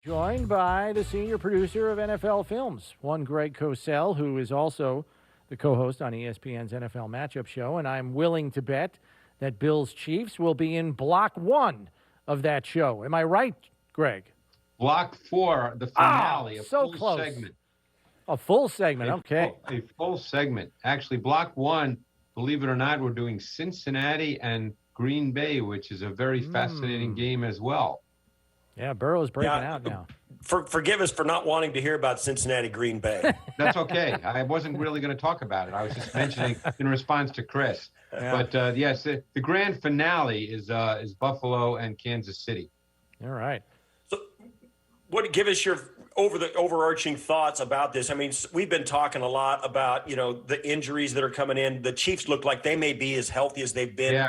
Joined by the senior producer of NFL Films, one Greg Cosell, who is also the co-host on ESPN's NFL Matchup Show, and I'm willing to bet that Bills Chiefs will be in block one of that show. Am I right, Greg? Block 4, the finale, a full close. segment. A full segment, okay. A full segment. Actually, block 1, believe it or not, we're doing Cincinnati and Green Bay, which is a very fascinating game as well. Yeah, Burrow's breaking out now. Forgive us for not wanting to hear about Cincinnati Green Bay. That's okay. I wasn't really going to talk about it. I was just mentioning in response to Chris. Yeah. But yes, the grand finale is Buffalo and Kansas City. All right. So, give us your overarching thoughts about this? I mean, we've been talking a lot about the injuries that are coming in. The Chiefs look like they may be as healthy as they've been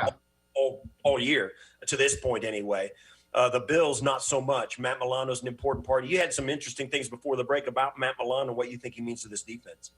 all year to this point, anyway. The Bills, not so much. Matt Milano's an important part. You had some interesting things before the break about Matt Milano and what you think he means to this defense.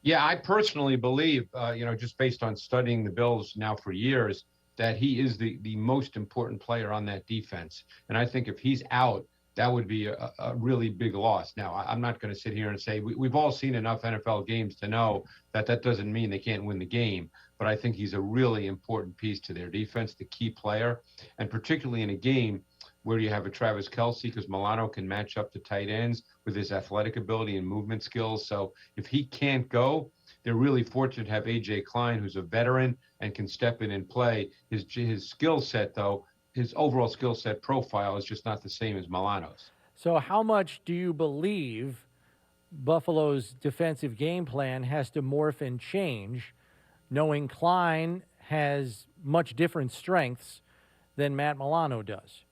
Yeah, I personally believe, just based on studying the Bills now for years, that he is the most important player on that defense. And I think if he's out, that would be a really big loss. Now, I'm not going to sit here and say we've all seen enough NFL games to know that doesn't mean they can't win the game. But I think he's a really important piece to their defense, the key player, and particularly in a game where you have a Travis Kelce, because Milano can match up to tight ends with his athletic ability and movement skills. So if he can't go, they're really fortunate to have A.J. Klein, who's a veteran and can step in and play. His skill set, though, his overall skill set profile is just not the same as Milano's. So how much do you believe Buffalo's defensive game plan has to morph and change, knowing Klein has much different strengths than Matt Milano does?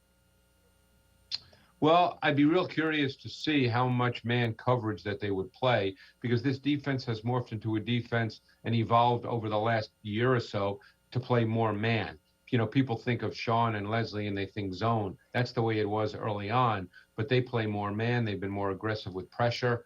Well, I'd be real curious to see how much man coverage that they would play, because this defense has morphed into a defense and evolved over the last year or so to play more man. People think of Sean and Leslie and they think zone. That's the way it was early on, but they play more man. They've been more aggressive with pressure.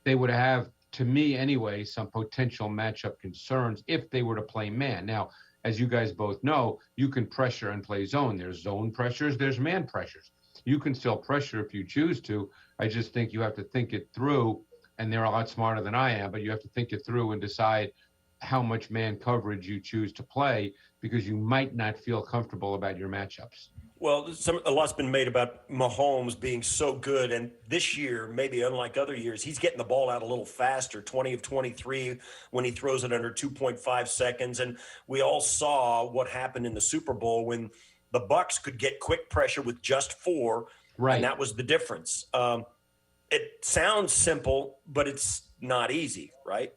They would have, to me anyway, some potential matchup concerns if they were to play man. Now, as you guys both know, you can pressure and play zone. There's zone pressures, there's man pressures. You can still pressure if you choose to. I just think you have to think it through, and they're a lot smarter than I am, but you have to think it through and decide how much man coverage you choose to play, because you might not feel comfortable about your matchups. Well, a lot's been made about Mahomes being so good, and this year, maybe unlike other years, he's getting the ball out a little faster, 20 of 23 when he throws it under 2.5 seconds. And we all saw what happened in the Super Bowl when the Bucs could get quick pressure with just 4, right? And that was the difference. It sounds simple, but it's not easy, right?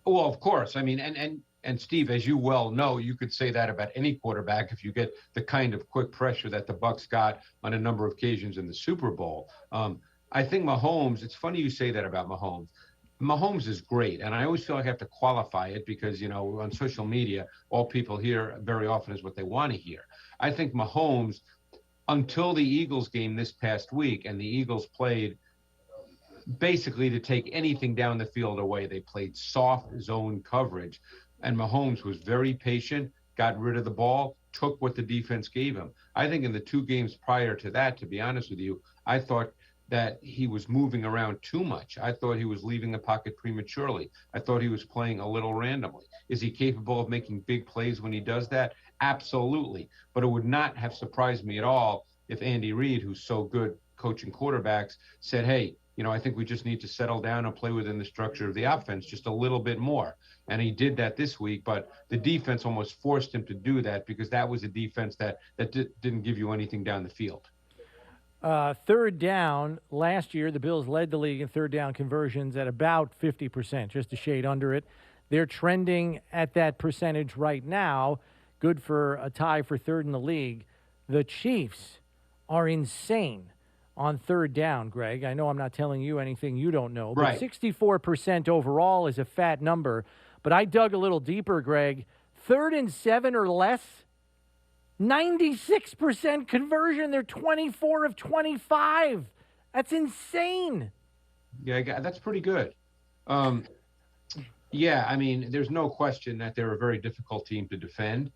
Well, of course. I mean, and Steve, as you well know, you could say that about any quarterback if you get the kind of quick pressure that the Bucs got on a number of occasions in the Super Bowl. I think Mahomes, it's funny you say that about Mahomes. Mahomes is great, and I always feel like I have to qualify it because, on social media, all people hear very often is what they want to hear. I think Mahomes, until the Eagles game this past week, and the Eagles played basically to take anything down the field away. They played soft zone coverage, and Mahomes was very patient, got rid of the ball, took what the defense gave him. I think in the 2 games prior to that, to be honest with you, I thought that he was moving around too much. I thought he was leaving the pocket prematurely. I thought he was playing a little randomly. Is he capable of making big plays when he does that? Absolutely. But it would not have surprised me at all if Andy Reid, who's so good coaching quarterbacks, said, hey, I think we just need to settle down and play within the structure of the offense just a little bit more. And he did that this week, but the defense almost forced him to do that because that was a defense that didn't give you anything down the field. Third down, last year, the Bills led the league in third down conversions at about 50%, just a shade under it. They're trending at that percentage right now, good for a tie for third in the league. The Chiefs are insane on third down, Greg. I know I'm not telling you anything you don't know, but right. 64% overall is a fat number. But I dug a little deeper, Greg. 3rd and 7 or less, 96% conversion. They're 24 of 25. That's insane. Yeah, that's pretty good. Yeah, I mean, there's no question that they're a very difficult team to defend.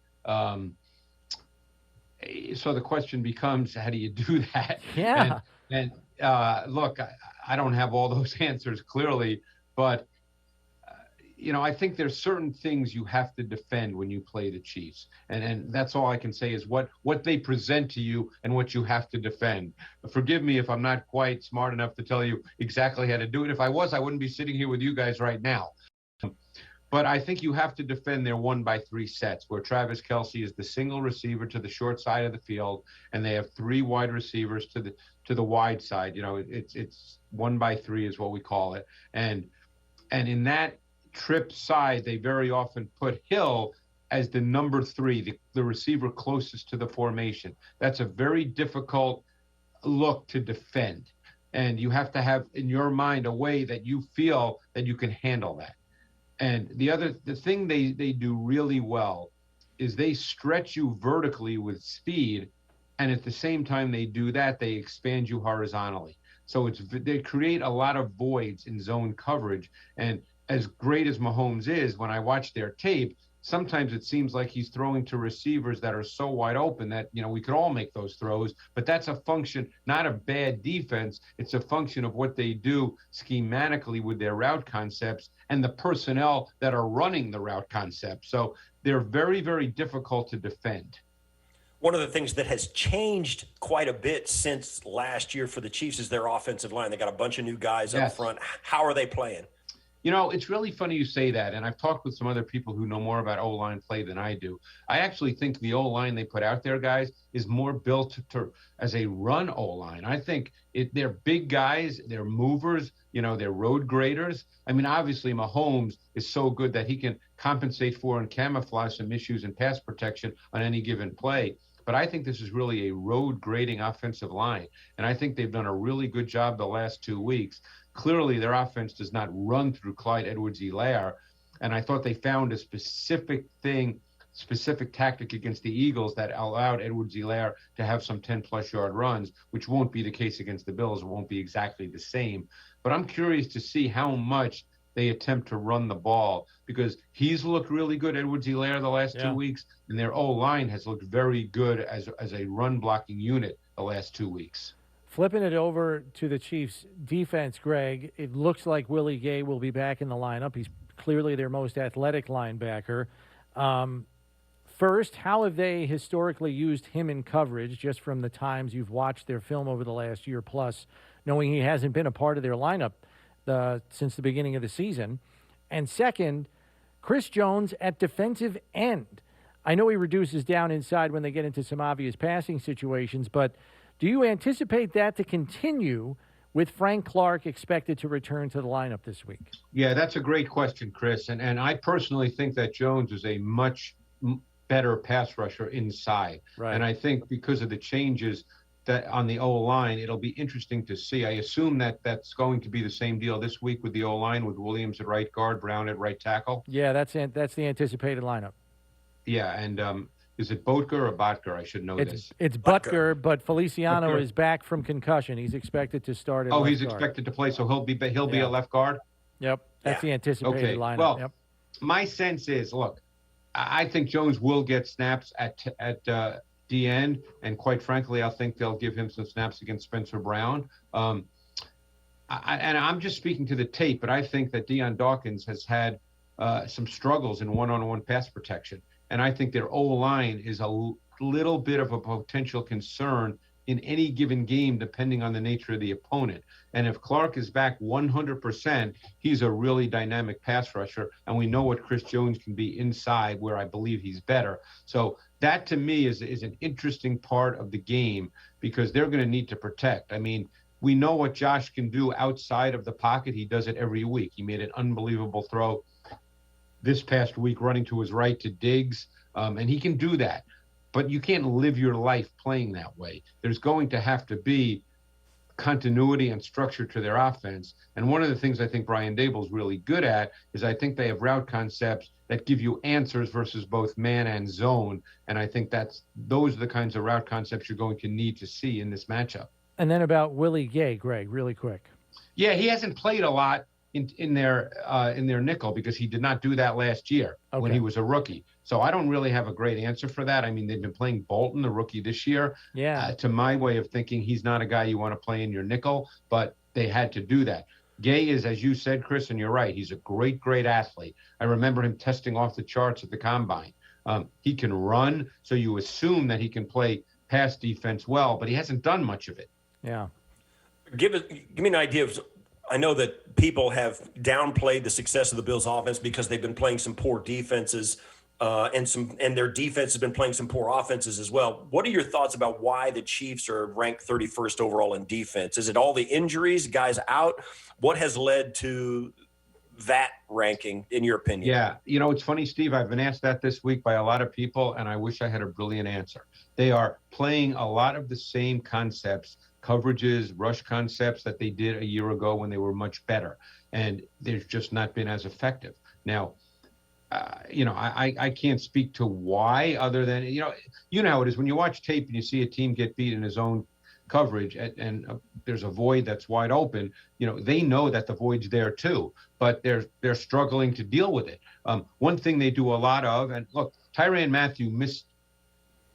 So the question becomes, how do you do that? Yeah. And look, I don't have all those answers clearly, but I think there's certain things you have to defend when you play the Chiefs. And that's all I can say is what they present to you and what you have to defend. Forgive me if I'm not quite smart enough to tell you exactly how to do it. If I was, I wouldn't be sitting here with you guys right now. But I think you have to defend their 1-by-3 sets where Travis Kelce is the single receiver to the short side of the field, and they have 3 wide receivers to the wide side. It's 1-by-3 is what we call it. And in that trip side, they very often put Hill as the number 3, the receiver closest to the formation. That's a very difficult look to defend. And you have to have in your mind a way that you feel that you can handle that. And the thing they do really well is they stretch you vertically with speed, and at the same time they do that, they expand you horizontally. So they create a lot of voids in zone coverage. And as great as Mahomes is, when I watch their tape, sometimes it seems like he's throwing to receivers that are so wide open that, we could all make those throws. But that's a function, not a bad defense. It's a function of what they do schematically with their route concepts and the personnel that are running the route concept. So they're very, very difficult to defend. One of the things that has changed quite a bit since last year for the Chiefs is their offensive line. They got a bunch of new guys up front. How are they playing? It's really funny you say that, and I've talked with some other people who know more about O-line play than I do. I actually think the O-line they put out there, guys, is more built as a run O-line. I think they're big guys, they're movers, they're road graders. I mean, obviously Mahomes is so good that he can compensate for and camouflage some issues in pass protection on any given play. But I think this is really a road grading offensive line, and I think they've done a really good job the last 2 weeks. Clearly, their offense does not run through Clyde Edwards-Helaire, and I thought they found a specific tactic against the Eagles that allowed Edwards-Helaire to have some 10-plus yard runs, which won't be the case against the Bills. It won't be exactly the same. But I'm curious to see how much they attempt to run the ball, because he's looked really good, Edwards-Helaire, the last 2 weeks, and their O-line has looked very good as a run-blocking unit the last 2 weeks. Flipping it over to the Chiefs' defense, Greg, it looks like Willie Gay will be back in the lineup. He's clearly their most athletic linebacker. First, how have they historically used him in coverage, just from the times you've watched their film over the last year plus, knowing he hasn't been a part of their lineup since the beginning of the season? And second, Chris Jones at defensive end. I know he reduces down inside when they get into some obvious passing situations, but do you anticipate that to continue with Frank Clark expected to return to the lineup this week? Yeah, that's a great question, Chris. And I personally think that Jones is a much better pass rusher inside. Right. And I think because of the changes that on the O-line, it'll be interesting to see. I assume that's going to be the same deal this week with the O-line, with Williams at right guard, Brown at right tackle. Yeah, that's the anticipated lineup. Yeah, and is it Boetker or Botker? I should know this. It's Butker, but Feliciano is back from concussion. He's expected to start at he's expected to play, so he'll be a left guard? Yep, that's the anticipated lineup. Well, my sense is, look, I think Jones will get snaps at D end, and quite frankly, I think they'll give him some snaps against Spencer Brown. And I'm just speaking to the tape, but I think that Deion Dawkins has had some struggles in one-on-one pass protection. And I think their O-line is a little bit of a potential concern in any given game, depending on the nature of the opponent. And if Clark is back 100%, he's a really dynamic pass rusher. And we know what Chris Jones can be inside, where I believe he's better. So that, to me, is an interesting part of the game, because they're going to need to protect. I mean, we know what Josh can do outside of the pocket. He does it every week. He made an unbelievable throw this past week running to his right to Diggs, and he can do that. But you can't live your life playing that way. There's going to have to be continuity and structure to their offense. And one of the things I think Brian Daboll's really good at is I think they have route concepts that give you answers versus both man and zone. And I think those are the kinds of route concepts you're going to need to see in this matchup. And then about Willie Gay, Greg, really quick. Yeah, he hasn't played a lot in their nickel, because he did not do that last year when he was a rookie. So I don't really have a great answer for that. I mean, they've been playing Bolton, the rookie, this year. Yeah. To my way of thinking, he's not a guy you want to play in your nickel, but they had to do that. Gay is, as you said, Chris, and you're right, he's a great athlete. I remember him testing off the charts at the Combine. He can run, so you assume that he can play pass defense well, but he hasn't done much of it. Yeah. Give me an idea of, I know that people have downplayed the success of the Bills offense because they've been playing some poor defenses, and their defense has been playing some poor offenses as well. What are your thoughts about why the Chiefs are ranked 31st overall in defense? Is it all the injuries, guys out? What has led to that ranking, in your opinion? Yeah, it's funny, Steve, I've been asked that this week by a lot of people, and I wish I had a brilliant answer. They are playing a lot of the same concepts, coverages, rush concepts that they did a year ago when they were much better, and they've just not been as effective. Now, I can't speak to why, other than, how it is when you watch tape and you see a team get beat in his own coverage and there's a void that's wide open. They know that the void's there too, but they're struggling to deal with it. One thing they do a lot of, and look, Tyrann Mathieu missed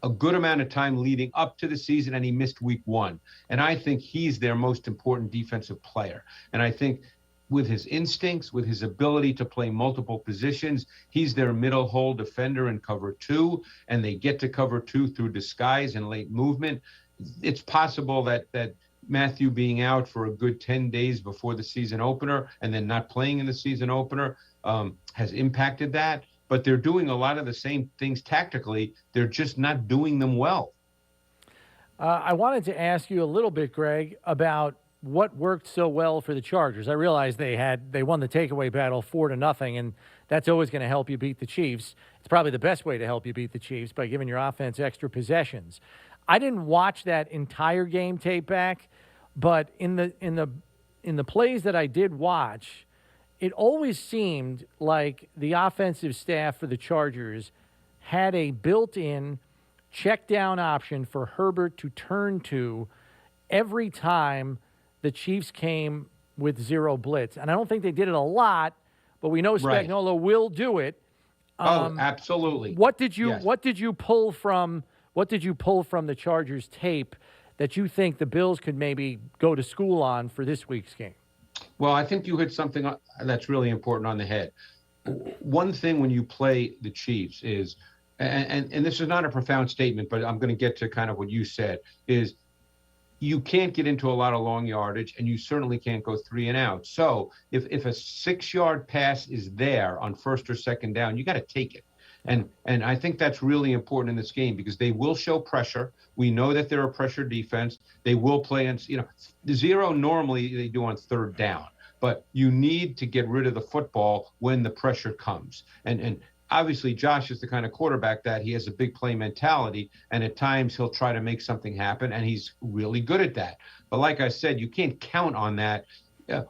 a good amount of time leading up to the season, and he missed week 1. And I think he's their most important defensive player. And I think with his instincts, with his ability to play multiple positions, he's their middle hole defender in cover 2, and they get to cover 2 through disguise and late movement. It's possible that Mathieu being out for a good 10 days before the season opener and then not playing in the season opener has impacted that. But they're doing a lot of the same things tactically. They're just not doing them well. I wanted to ask you a little bit, Greg, about what worked so well for the Chargers. I realize they won the takeaway battle 4-0, and that's always going to help you beat the Chiefs. It's probably the best way to help you beat the Chiefs, by giving your offense extra possessions. I didn't watch that entire game tape back, but in the plays that I did watch, it always seemed like the offensive staff for the Chargers had a built-in check-down option for Herbert to turn to every time the Chiefs came with zero blitz. And I don't think they did it a lot, but we know Spagnuolo will do it. Absolutely. What did you pull from the Chargers tape that you think the Bills could maybe go to school on for this week's game? Well, I think you hit something that's really important on the head. One thing when you play the Chiefs is, and this is not a profound statement, but I'm going to get to kind of what you said, is you can't get into a lot of long yardage, and you certainly can't go 3 and out. So if a 6-yard pass is there on first or second down, you got to take it. And I think that's really important in this game, because they will show pressure. We know that they're a pressure defense. They will play, and zero normally they do on third down, but you need to get rid of the football when the pressure comes. And obviously Josh is the kind of quarterback that he has a big play mentality, and at times he'll try to make something happen, and he's really good at that. But like I said, you can't count on that.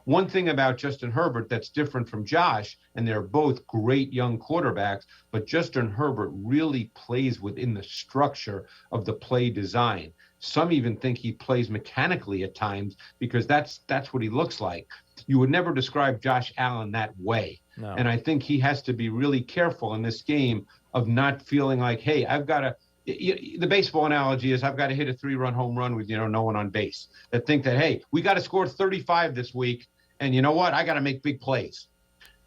One thing about Justin Herbert that's different from Josh, and they're both great young quarterbacks, but Justin Herbert really plays within the structure of the play design. Some even think he plays mechanically at times, because that's what he looks like. You would never describe Josh Allen that way. No. And I think he has to be really careful in this game of not feeling like, hey, I've got to, the baseball analogy is I've got to hit a 3-run home run with, no one on base. That think that, hey, we got to score 35 this week, and you know what? I got to make big plays.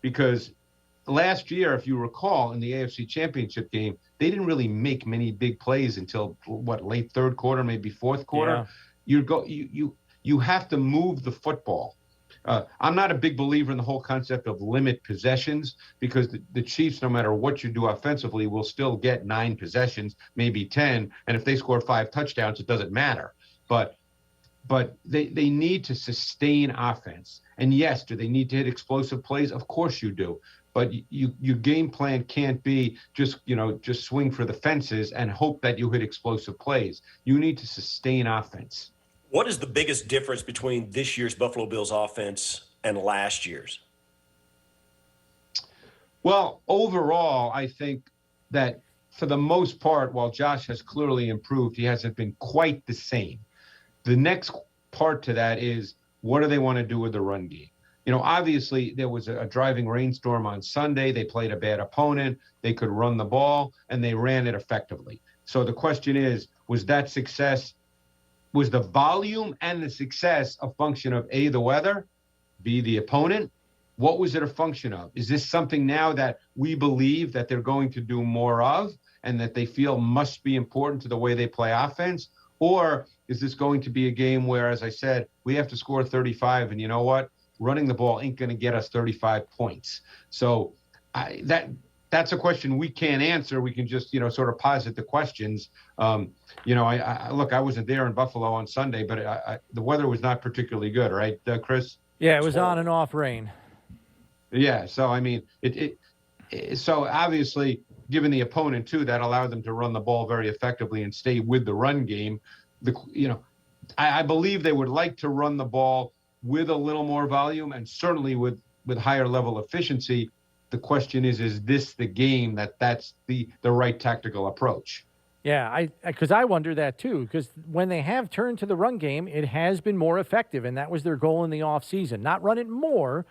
Because last year, if you recall, in the AFC Championship game, they didn't really make many big plays until late third quarter, maybe fourth quarter. Yeah. You have to move the football. I'm not a big believer in the whole concept of limit possessions, because the Chiefs, no matter what you do offensively, will still get 9 possessions, maybe 10. And if they score 5 touchdowns, it doesn't matter. But they need to sustain offense. And yes, do they need to hit explosive plays? Of course you do. But your game plan can't be just swing for the fences and hope that you hit explosive plays. You need to sustain offense. What is the biggest difference between this year's Buffalo Bills offense and last year's? Well, overall, I think that for the most part, while Josh has clearly improved, he hasn't been quite the same. The next part to that is, what do they want to do with the run game? obviously there was a driving rainstorm on Sunday. They played a bad opponent. They could run the ball, and they ran it effectively. So the question is, was that success, was the volume and the success a function of A, the weather, B, the opponent? What was it a function of? Is this something now that we believe that they're going to do more of and that they feel must be important to the way they play offense? Or is this going to be a game where, as I said, we have to score 35, and you know what? Running the ball ain't going to get us 35 points. So that's a question we can't answer. We can just, sort of posit the questions. I wasn't there in Buffalo on Sunday, but the weather was not particularly good, right, Chris? Yeah, it was on and off rain. Yeah, so I mean, so obviously, given the opponent too, that allowed them to run the ball very effectively and stay with the run game. I believe they would like to run the ball with a little more volume and certainly with higher level efficiency. The question is this the game that's the right tactical approach? Yeah, because I wonder that too, because when they have turned to the run game, it has been more effective, and that was their goal in the offseason. Not run it more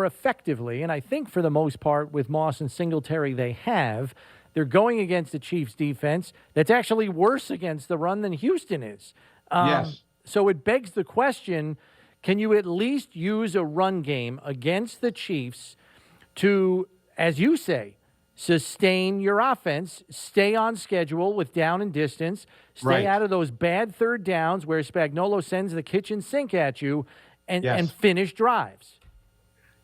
effectively. And I think for the most part with Moss and Singletary, they have. They're going against the Chiefs defense that's actually worse against the run than Houston is. Yes. So it begs the question, can you at least use a run game against the Chiefs to, as you say, sustain your offense, stay on schedule with down and distance, stay out of those bad third downs where Spagnuolo sends the kitchen sink at you, and finish drives?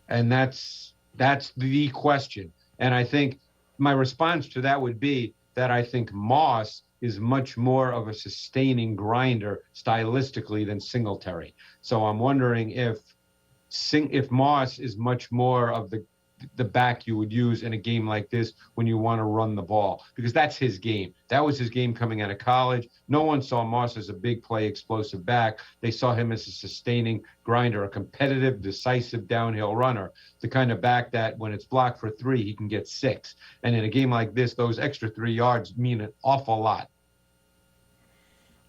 And that's the question. And I think my response to that would be that I think Moss is much more of a sustaining grinder stylistically than Singletary. So I'm wondering if Moss is much more of the back you would use in a game like this when you want to run the ball, because that's his game. That was his game coming out of college. No one saw Moss as a big play explosive back. They saw him as a sustaining grinder, a competitive, decisive downhill runner, the kind of back that when it's blocked for 3, he can get 6. And in a game like this, those extra 3 yards mean an awful lot.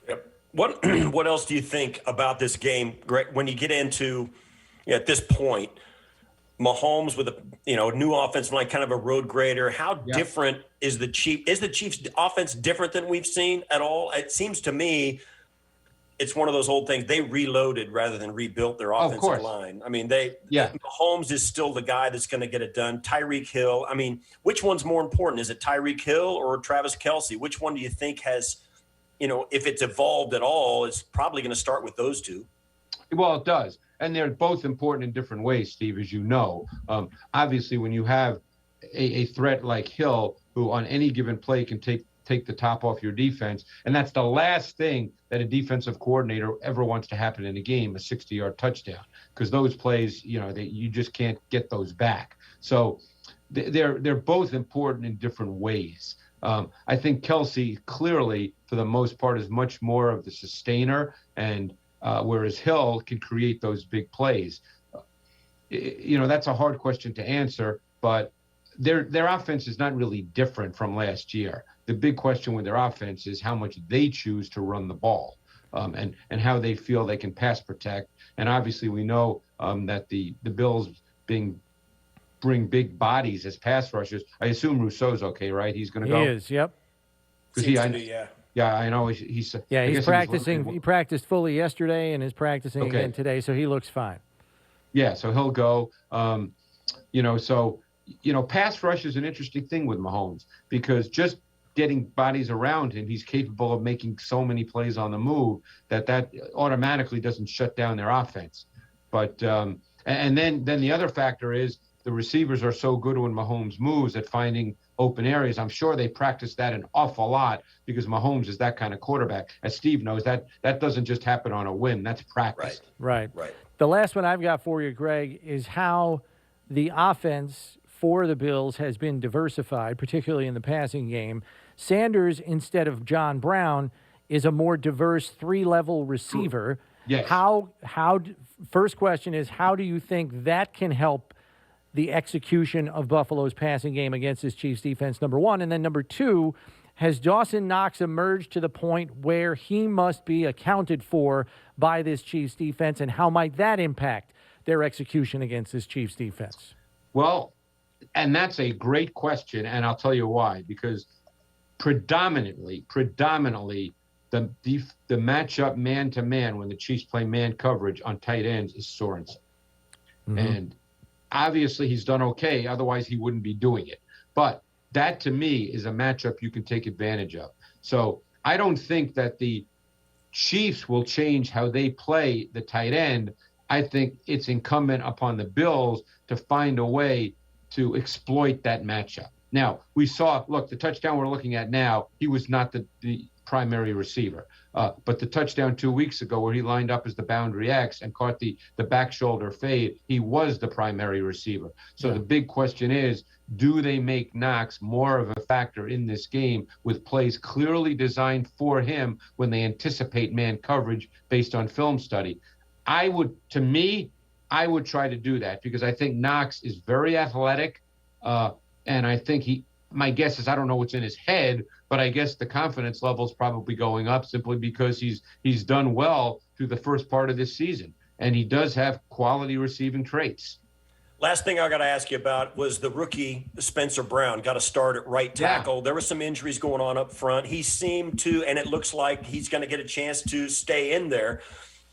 Yep. What else do you think about this game, Greg, when you get into, at this point, Mahomes with a new offensive line, kind of a road grader? How different is the Chiefs? Is the Chiefs' offense different than we've seen at all? It seems to me it's one of those old things. They reloaded rather than rebuilt their offensive line. I mean, Mahomes is still the guy that's going to get it done. Tyreek Hill. I mean, which one's more important? Is it Tyreek Hill or Travis Kelce? Which one do you think has, if it's evolved at all, it's probably going to start with those two? Well, it does. And they're both important in different ways, Steve, as you know. Obviously, when you have a threat like Hill, who on any given play can take the top off your defense, and that's the last thing that a defensive coordinator ever wants to happen in a game, a 60-yard touchdown, because those plays, you just can't get those back. So they're both important in different ways. I think Kelce clearly, for the most part, is much more of the sustainer, and whereas Hill can create those big plays. That's a hard question to answer, but their offense is not really different from last year. The big question with their offense is how much they choose to run the ball, and how they feel they can pass protect. And obviously we know that the Bills bring big bodies as pass rushers. I assume Rousseau's okay, right? He's going to go? He is, yep. Yeah, I know he's practicing. He practiced fully yesterday and is practicing again today, so he looks fine. Yeah, so he'll go. Pass rush is an interesting thing with Mahomes, because just getting bodies around him, he's capable of making so many plays on the move that automatically doesn't shut down their offense. But and then the other factor is the receivers are so good when Mahomes moves at finding open areas. I'm sure they practice that an awful lot because Mahomes is that kind of quarterback. As Steve knows, that doesn't just happen on a whim. That's practice. Right. The last one I've got for you, Greg, is how the offense for the Bills has been diversified, particularly in the passing game. Sanders, instead of John Brown, is a more diverse 3-level receiver. Yes. First question is, how do you think that can help the execution of Buffalo's passing game against this Chiefs defense, number one? And then number two, has Dawson Knox emerged to the point where he must be accounted for by this Chiefs defense, and how might that impact their execution against this Chiefs defense? Well, and that's a great question, and I'll tell you why. Because predominantly, the matchup man-to-man when the Chiefs play man coverage on tight ends is Sorensen. Mm-hmm. And obviously he's done okay, otherwise he wouldn't be doing it. But that, to me, is a matchup you can take advantage of. So I don't think that the Chiefs will change how they play the tight end. I think it's incumbent upon the Bills to find a way to exploit that matchup. Now, we saw, look, the touchdown we're looking at now, he was not the primary receiver. But the touchdown 2 weeks ago where he lined up as the boundary X and caught the back shoulder fade, he was the primary receiver. So the big question is, do they make Knox more of a factor in this game with plays clearly designed for him when they anticipate man coverage based on film study? I would try to do that because I think Knox is very athletic. And I think my guess is, I don't know what's in his head, but I guess the confidence level's probably going up simply because he's done well through the first part of this season. And he does have quality receiving traits. Last thing I got to ask you about was the rookie Spencer Brown got to start at right tackle. There were some injuries going on up front. He seemed to, and it looks like he's going to get a chance to stay in there.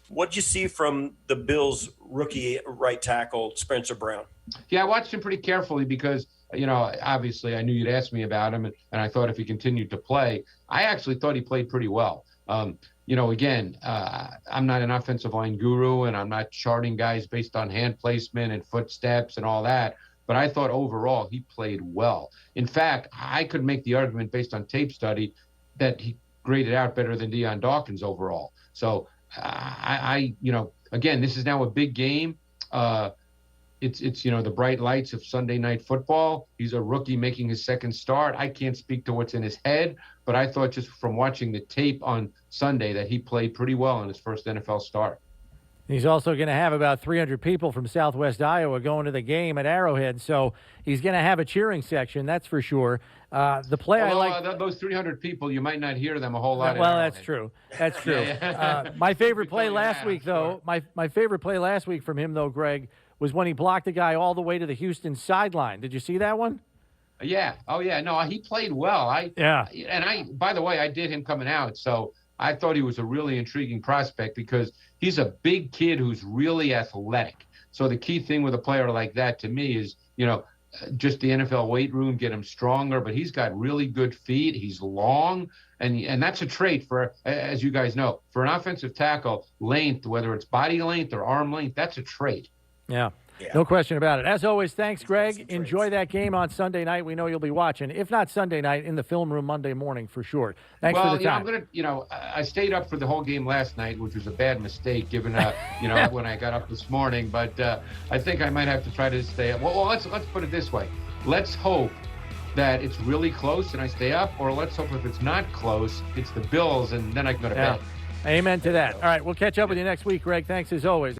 What'd you see from the Bills' rookie right tackle, Spencer Brown? Yeah, I watched him pretty carefully because, obviously I knew you'd ask me about him, and I thought if he continued to play, I actually thought he played pretty well. Again, I'm not an offensive line guru, and I'm not charting guys based on hand placement and footsteps and all that, but I thought overall he played well. In fact, I could make the argument based on tape study that he graded out better than Deion Dawkins overall. So again, this is now a big game. It's the bright lights of Sunday Night Football. He's a rookie making his second start. I can't speak to what's in his head, but I thought just from watching the tape on Sunday that he played pretty well in his first NFL start. He's also going to have about 300 people from Southwest Iowa going to the game at Arrowhead, so he's going to have a cheering section, that's for sure. The play those 300 people, you might not hear them a whole lot. Well, that's true. That's true. My favorite play last week, though, my favorite play last week from him, though, Greg, was when he blocked a guy all the way to the Houston sideline. Did you see that one? Yeah. Oh, yeah. No, he played well. By the way, I did him coming out, so I thought he was a really intriguing prospect because he's a big kid who's really athletic. So the key thing with a player like that to me is, just the NFL weight room, get him stronger, but he's got really good feet. He's long, and that's a trait for, as you guys know, for an offensive tackle, length, whether it's body length or arm length, that's a trait. Yeah. No question about it. As always, thanks, Greg. Enjoy that game on Sunday night. We know you'll be watching, if not Sunday night, in the film room Monday morning for sure. Thanks for the time. I stayed up for the whole game last night, which was a bad mistake given, when I got up this morning. But I think I might have to try to stay up. Well, let's put it this way. Let's hope that it's really close and I stay up, or let's hope if it's not close, it's the Bills, and then I can go to bed. Amen to that. All right, we'll catch up with you next week, Greg. Thanks as always.